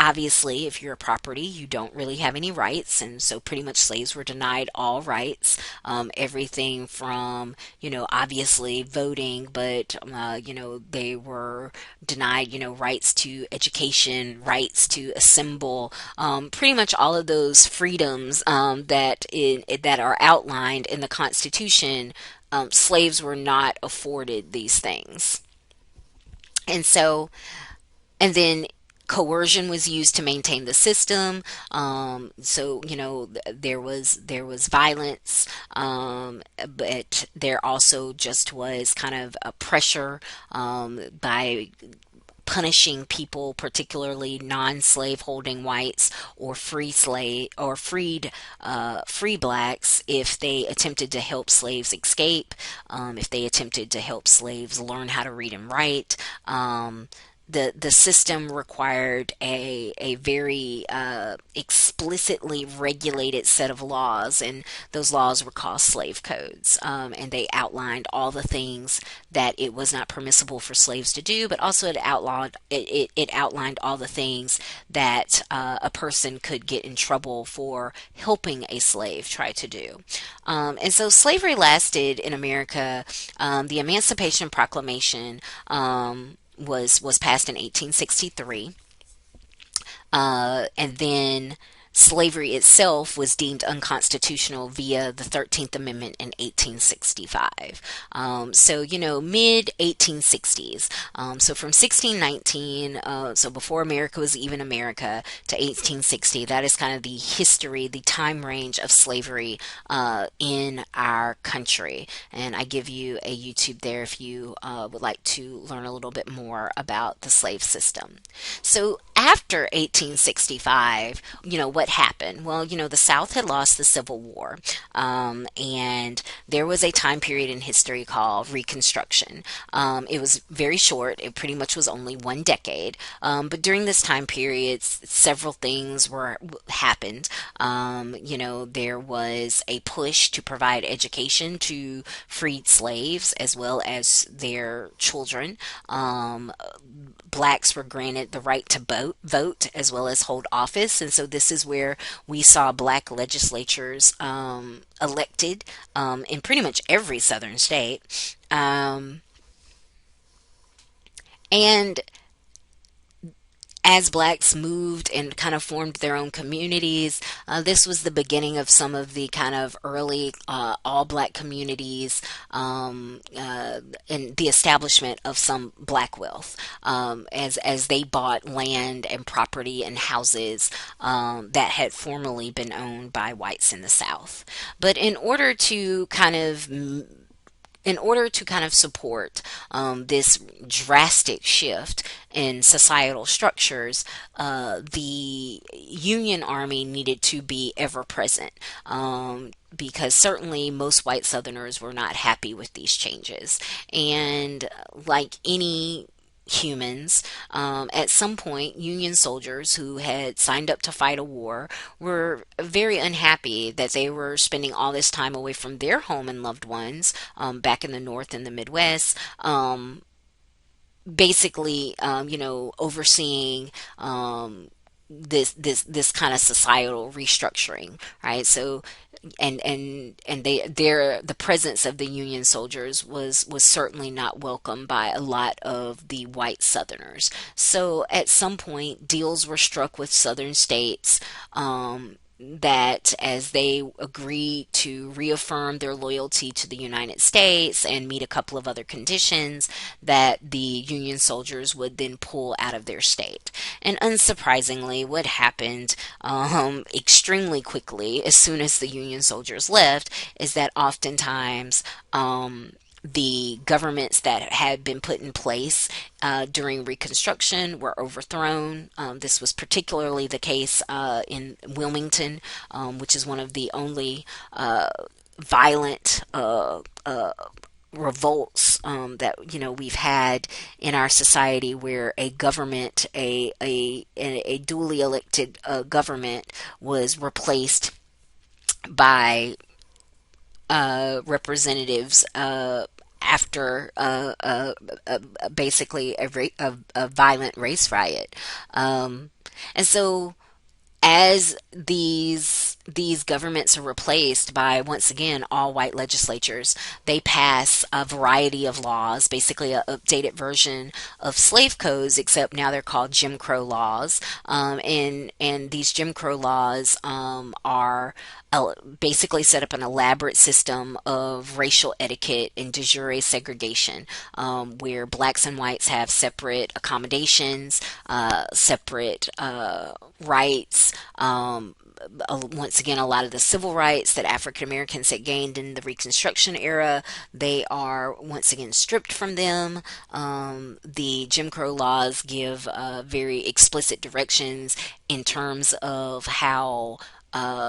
Obviously, if you're a property, you don't really have any rights, and so pretty much slaves were denied all rights. Everything from, obviously voting, but, they were denied, rights to education, rights to assemble, pretty much all of those freedoms that are outlined in the Constitution. Slaves were not afforded these things. And so, and then coercion was used to maintain the system. So there was violence, but there also just was kind of a pressure by punishing people, particularly non-slave holding whites or free blacks, if they attempted to help slaves escape, if they attempted to help slaves learn how to read and write. The system required a very explicitly regulated set of laws, and those laws were called slave codes. And they outlined all the things that it was not permissible for slaves to do, but also it outlined all the things that a person could get in trouble for helping a slave try to do. And so slavery lasted in America. The Emancipation Proclamation was passed in 1863, and then slavery itself was deemed unconstitutional via the 13th Amendment in 1865. So, mid 1860s. So from 1619, so before America was even America, to 1860, that is kind of the history, the time range of slavery in our country. And I give you a YouTube there if you would like to learn a little bit more about the slave system. So after 1865, what happened? Well, the South had lost the Civil War, and there was a time period in history called Reconstruction. It was very short. It pretty much was only 1 decade. But during this time period, several things happened. There was a push to provide education to freed slaves as well as their children. Blacks were granted the right to vote as well as hold office, and so this is where we saw black legislatures elected in pretty much every southern state. And as blacks moved and kind of formed their own communities, this was the beginning of some of the kind of early all black communities, and the establishment of some black wealth, as they bought land and property and houses that had formerly been owned by whites in the South. But in order to kind of support this drastic shift in societal structures, the Union Army needed to be ever present, because certainly most white Southerners were not happy with these changes. And like any humans, at some point, Union soldiers who had signed up to fight a war were very unhappy that they were spending all this time away from their home and loved ones, back in the North and the Midwest, basically, overseeing this kind of societal restructuring, right? So, the presence of the Union soldiers was certainly not welcome by a lot of the white Southerners. So at some point, deals were struck with Southern states, that as they agreed to reaffirm their loyalty to the United States and meet a couple of other conditions, that the Union soldiers would then pull out of their state. And unsurprisingly, what happened extremely quickly as soon as the Union soldiers left is that oftentimes the governments that had been put in place during Reconstruction were overthrown. This was particularly the case in Wilmington, which is one of the only violent revolts that we've had in our society, where a government, a duly elected government, was replaced by representatives after basically a violent race riot. And so as these governments are replaced by, once again, all white legislatures, they pass a variety of laws, basically an updated version of slave codes, except now they're called Jim Crow laws. And these Jim Crow laws are basically set up an elaborate system of racial etiquette and de jure segregation, where blacks and whites have separate accommodations, separate rights. Once again, a lot of the civil rights that African Americans had gained in the Reconstruction era, they are once again stripped from them. The Jim Crow laws give very explicit directions in terms of how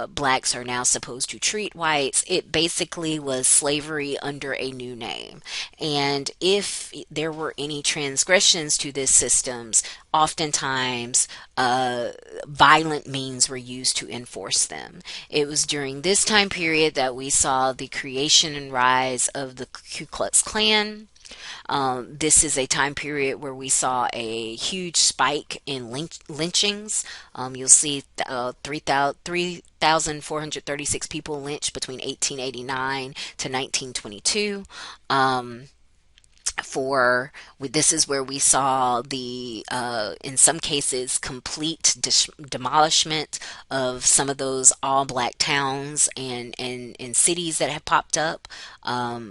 blacks are now supposed to treat whites. It basically was slavery under a new name. And if there were any transgressions to these systems, oftentimes violent means were used to enforce them. It was during this time period that we saw the creation and rise of the Ku Klux Klan. This is a time period where we saw a huge spike in lynchings. You'll see 3,436 people lynched between 1889 to 1922. For this is where we saw the in some cases complete demolishment of some of those all black towns and cities that have popped up.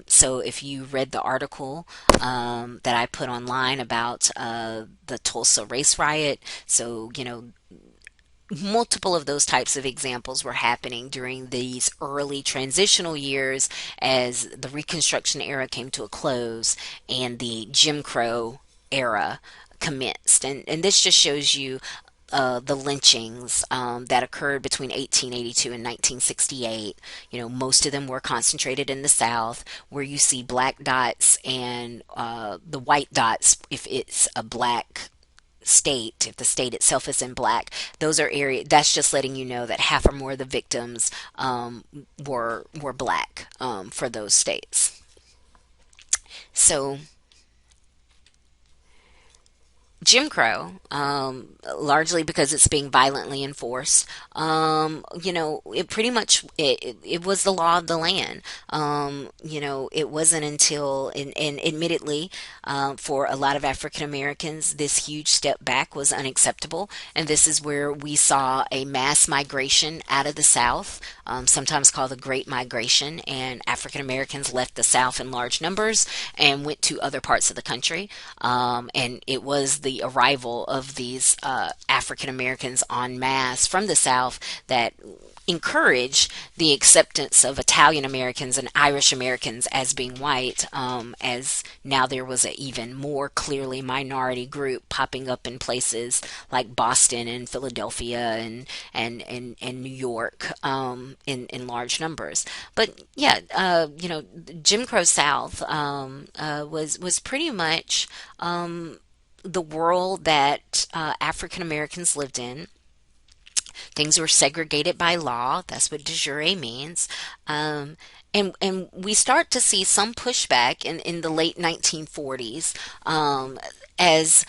So if you read the article that I put online about the Tulsa race riot, so multiple of those types of examples were happening during these early transitional years as the Reconstruction era came to a close and the Jim Crow era commenced. And this just shows you the lynchings that occurred between 1882 and 1968. Most of them were concentrated in the South, where you see black dots and the white dots if it's a black state, if the state itself is in black. Those are area that's just letting you know that half or more of the victims were black for those states. So Jim Crow, largely because it's being violently enforced, it pretty much it was the law of the land. It wasn't until, and admittedly, for a lot of African Americans, this huge step back was unacceptable, and this is where we saw a mass migration out of the South, sometimes called the Great Migration, and African Americans left the South in large numbers and went to other parts of the country, and it was the arrival of these African Americans en masse from the South that encourage the acceptance of Italian Americans and Irish Americans as being white, as now there was an even more clearly minority group popping up in places like Boston and Philadelphia and New York in large numbers. But yeah, Jim Crow South was pretty much the world that African Americans lived in. Things were segregated by law. That's what de jure means. And we start to see some pushback in the late 1940s as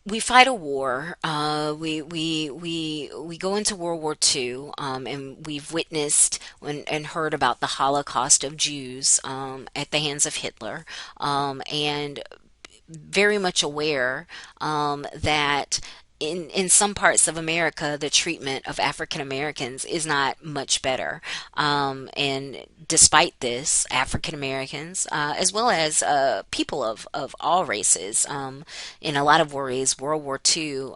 we fight a war. We go into World War II, and we've witnessed and heard about the Holocaust of Jews at the hands of Hitler, and very much aware that in some parts of America, the treatment of African Americans is not much better. And despite this, African Americans, as well as people of all races, in a lot of ways, World War II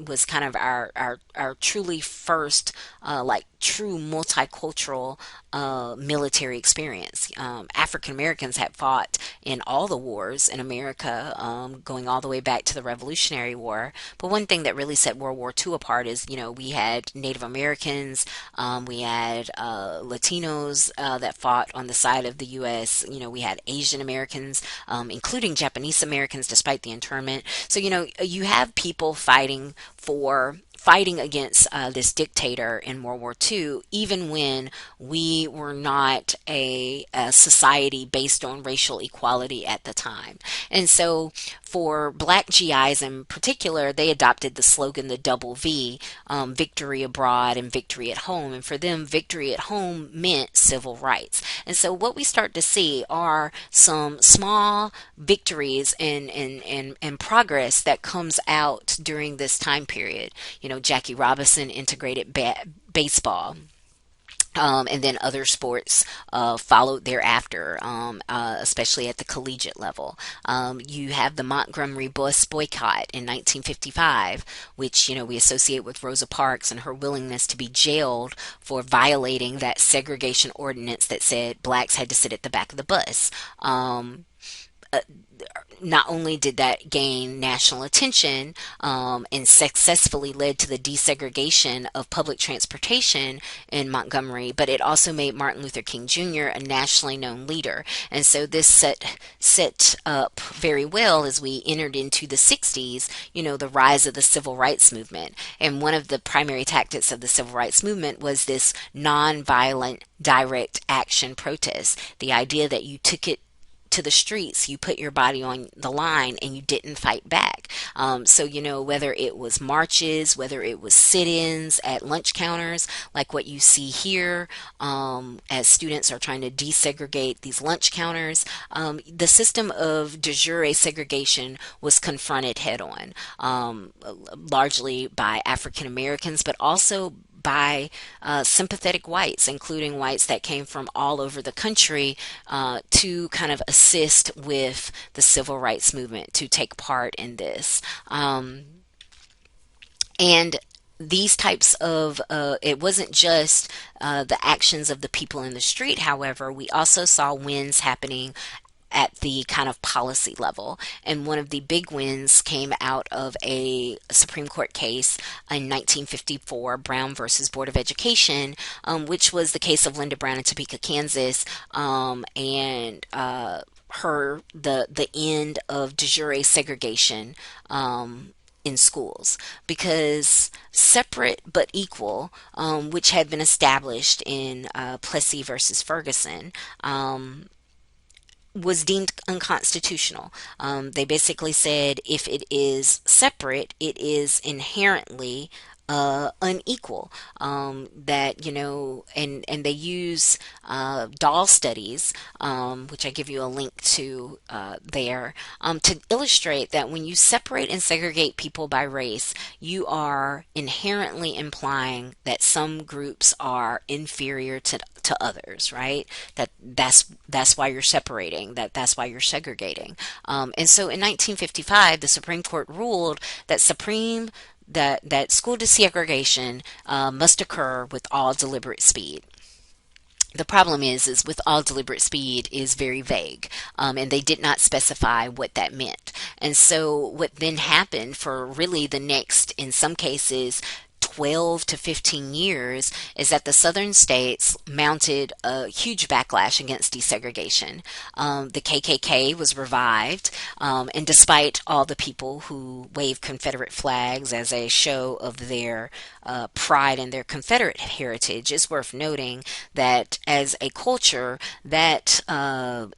was kind of our truly first, like, true multicultural military experience. African Americans had fought in all the wars in America, going all the way back to the Revolutionary War. But one thing that really set World War II apart is, we had Native Americans, we had Latinos that fought on the side of the U.S. We had Asian Americans, including Japanese Americans, despite the internment. So, you have people fighting against this dictator in World War II, even when we were not a society based on racial equality at the time. And so for black GIs in particular, they adopted the slogan, the double V, victory abroad and victory at home. And for them, victory at home meant civil rights. And so what we start to see are some small victories and progress that comes out during this time period. Jackie Robinson integrated baseball. And then other sports followed thereafter, especially at the collegiate level. You have the Montgomery bus boycott in 1955, which we associate with Rosa Parks and her willingness to be jailed for violating that segregation ordinance that said blacks had to sit at the back of the bus. Uh, Not only did that gain national attention, and successfully led to the desegregation of public transportation in Montgomery, but it also made Martin Luther King Jr. a nationally known leader. And so this set up very well as we entered into the 60s, the rise of the civil rights movement. And one of the primary tactics of the civil rights movement was this nonviolent direct action protest. The idea that you took it to the streets, you put your body on the line, and you didn't fight back. So, whether it was marches, whether it was sit-ins at lunch counters, like what you see here, as students are trying to desegregate these lunch counters, the system of de jure segregation was confronted head on, largely by African Americans, but also by sympathetic whites, including whites that came from all over the country, to kind of assist with the civil rights movement, to take part in this. And these types of, it wasn't just the actions of the people in the street, however, we also saw wins happening at the kind of policy level. And one of the big wins came out of a Supreme Court case in 1954, Brown versus Board of Education, which was the case of Linda Brown in Topeka, Kansas, and the end of de jure segregation in schools, because separate but equal, which had been established in Plessy versus Ferguson, was deemed unconstitutional. They basically said if it is separate, it is inherently unequal. That and they use doll studies, which I give you a link to there, to illustrate that when you separate and segregate people by race, you are inherently implying that some groups are inferior to others, right? That's why you're separating. That's why you're segregating. And so in 1955, the Supreme Court ruled that school desegregation must occur with all deliberate speed. The problem is with all deliberate speed is very vague, and they did not specify what that meant. And so what then happened for really the next, in some cases, 12 to 15 years, is that the southern states mounted a huge backlash against desegregation. The KKK was revived, and despite all the people who waved Confederate flags as a show of their pride in their Confederate heritage, it's worth noting that as a culture, that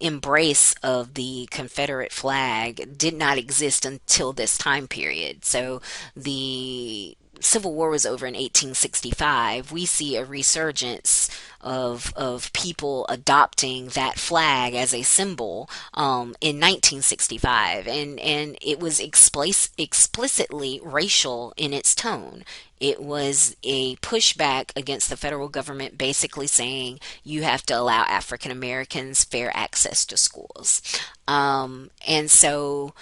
embrace of the Confederate flag did not exist until this time period. So the Civil War was over in 1865, we see a resurgence of people adopting that flag as a symbol in 1965, and it was explicitly racial in its tone. It was a pushback against the federal government, basically saying you have to allow African Americans fair access to schools. And so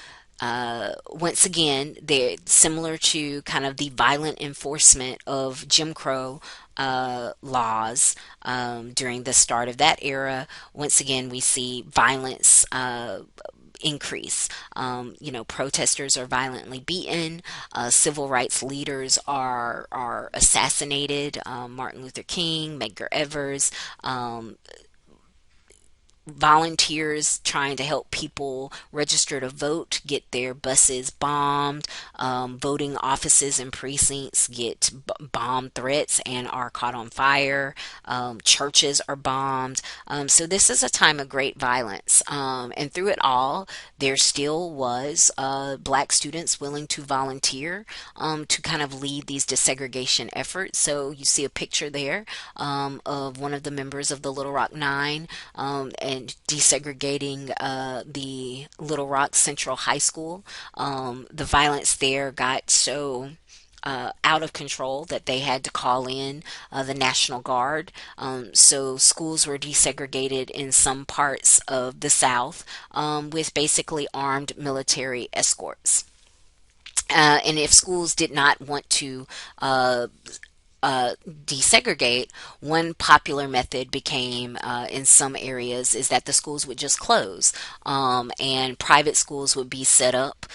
once again, they're similar to kind of the violent enforcement of Jim Crow laws during the start of that era. Once again, we see violence increase. Protesters are violently beaten. Civil rights leaders are assassinated. Martin Luther King, Medgar Evers, volunteers trying to help people register to vote get their buses bombed. Voting offices and precincts get bomb threats and are caught on fire. Churches are bombed. So this is a time of great violence. And through it all, there still was black students willing to volunteer to kind of lead these desegregation efforts. So you see a picture there of one of the members of the Little Rock Nine, and desegregating the Little Rock Central High School. The violence there got so out of control that they had to call in the National Guard. So schools were desegregated in some parts of the South with basically armed military escorts. And if schools did not want to desegregate, one popular method became in some areas is that the schools would just close, and private schools would be set up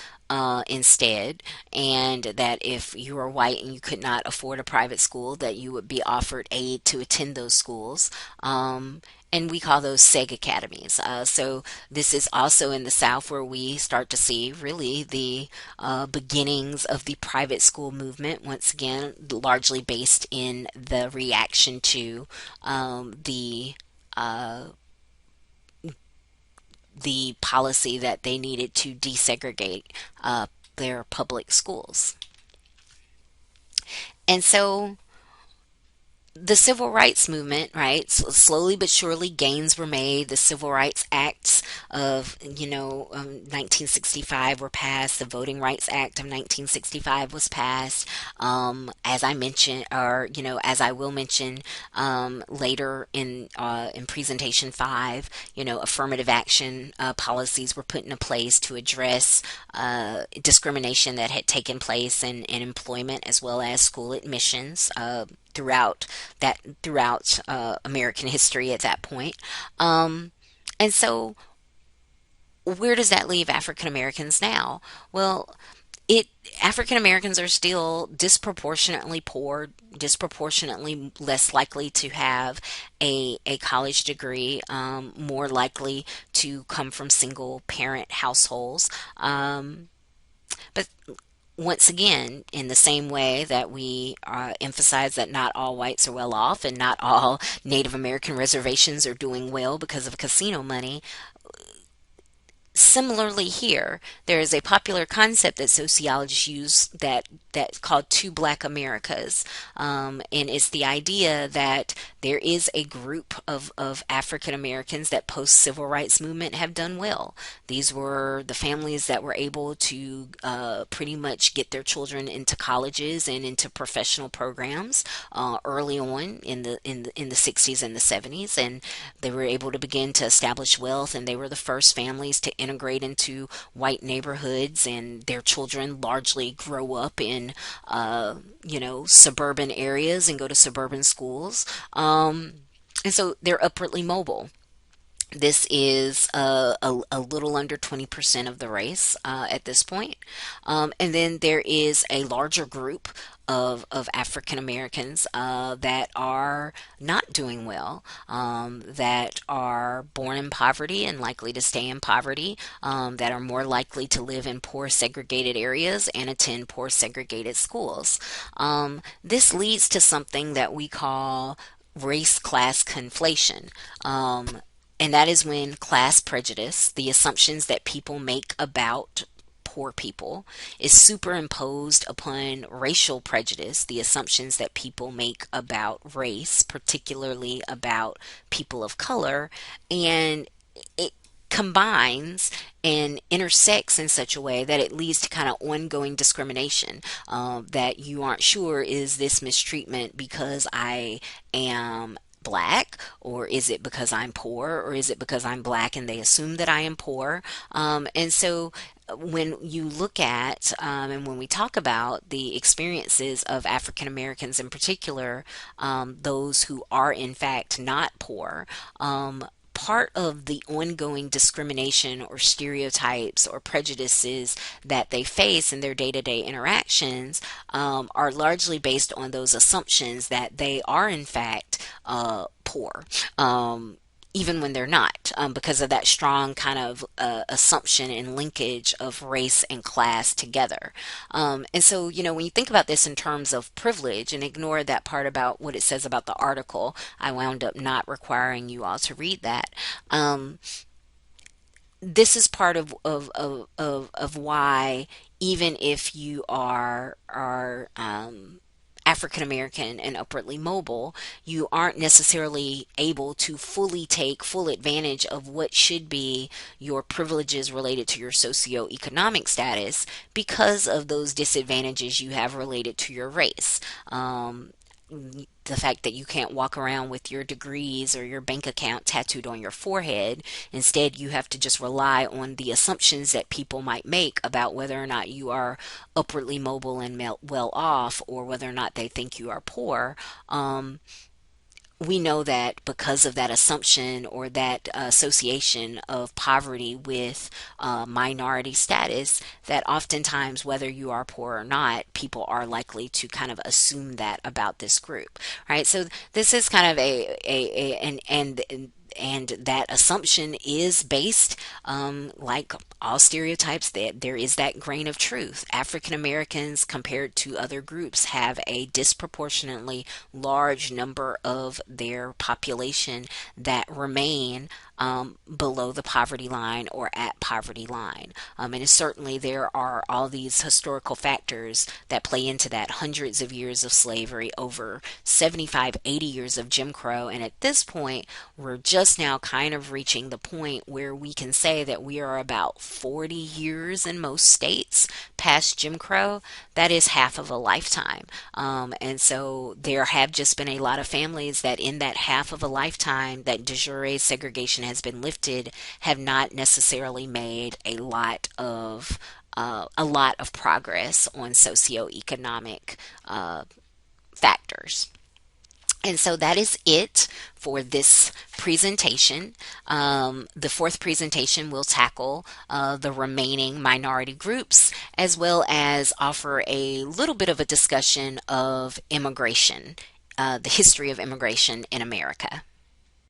instead, and that if you were white and you could not afford a private school, that you would be offered aid to attend those schools. And we call those seg academies. So this is also in the South where we start to see really the beginnings of the private school movement. Once again, largely based in the reaction to uh, the policy that they needed to desegregate their public schools. And so the civil rights movement, right? So slowly but surely, gains were made. The Civil Rights Acts of 1965 were passed. The Voting Rights Act of 1965 was passed. As I mentioned, or as I will mention later in presentation five, affirmative action policies were put into place to address discrimination that had taken place in employment as well as school admissions. Throughout American history at that point. And so, where does that leave African Americans now? Well, it African Americans are still disproportionately poor, disproportionately less likely to have a college degree, more likely to come from single parent households. But once again, in the same way that we emphasize that not all whites are well off and not all Native American reservations are doing well because of casino money, similarly here, there is a popular concept that sociologists use that's called two black Americas. And it's the idea that there is a group of African Americans that post civil rights movement have done well. These were the families that were able to pretty much get their children into colleges and into professional programs early on in the 60s and the 70s, and they were able to begin to establish wealth, and they were the first families to integrate into white neighborhoods, and their children largely grow up in suburban areas and go to suburban schools, and so they're upwardly mobile. This is a little under 20% of the race at this point. And then there is a larger group of African Americans that are not doing well, that are born in poverty and likely to stay in poverty, that are more likely to live in poor segregated areas and attend poor segregated schools. This leads to something that we call race class conflation. And that is when class prejudice, the assumptions that people make about poor people is superimposed upon racial prejudice, the assumptions that people make about race, particularly about people of color, and it combines and intersects in such a way that it leads to kind of ongoing discrimination, that you aren't sure, is this mistreatment because I am black, or is it because I'm poor, or is it because I'm black and they assume that I am poor? And so when you look at, and when we talk about the experiences of African Americans in particular, those who are in fact not poor, part of the ongoing discrimination or stereotypes or prejudices that they face in their day to day interactions, are largely based on those assumptions that they are, in fact, poor. Even when they're not, because of that strong kind of assumption and linkage of race and class together. And so, when you think about this in terms of privilege, and ignore that part about what it says about the article, I wound up not requiring you all to read that. Um, this is part of why, even if you are African American and upwardly mobile, you aren't necessarily able to fully take full advantage of what should be your privileges related to your socioeconomic status, because of those disadvantages you have related to your race. The fact that you can't walk around with your degrees or your bank account tattooed on your forehead. Instead, you have to just rely on the assumptions that people might make about whether or not you are upwardly mobile and well off, or whether or not they think you are poor. We know that because of that assumption, or that association of poverty with minority status, that oftentimes, whether you are poor or not, people are likely to kind of assume that about this group, right? So this is kind of a and that assumption is based, like all stereotypes, that there is that grain of truth. African Americans, compared to other groups, have a disproportionately large number of their population that remain below the poverty line or at poverty line. And certainly there are all these historical factors that play into that: hundreds of years of slavery, over 75, 80 years of Jim Crow. And at this point, we're just now kind of reaching the point where we can say that we are about 40 years in most states past Jim Crow. That is half of a lifetime. And so there have just been a lot of families that, in that half of a lifetime that de jure segregation has been lifted, have not necessarily made a lot of progress on socioeconomic factors. And so that is it for this presentation. The fourth presentation will tackle the remaining minority groups, as well as offer a little bit of a discussion of immigration, the history of immigration in America.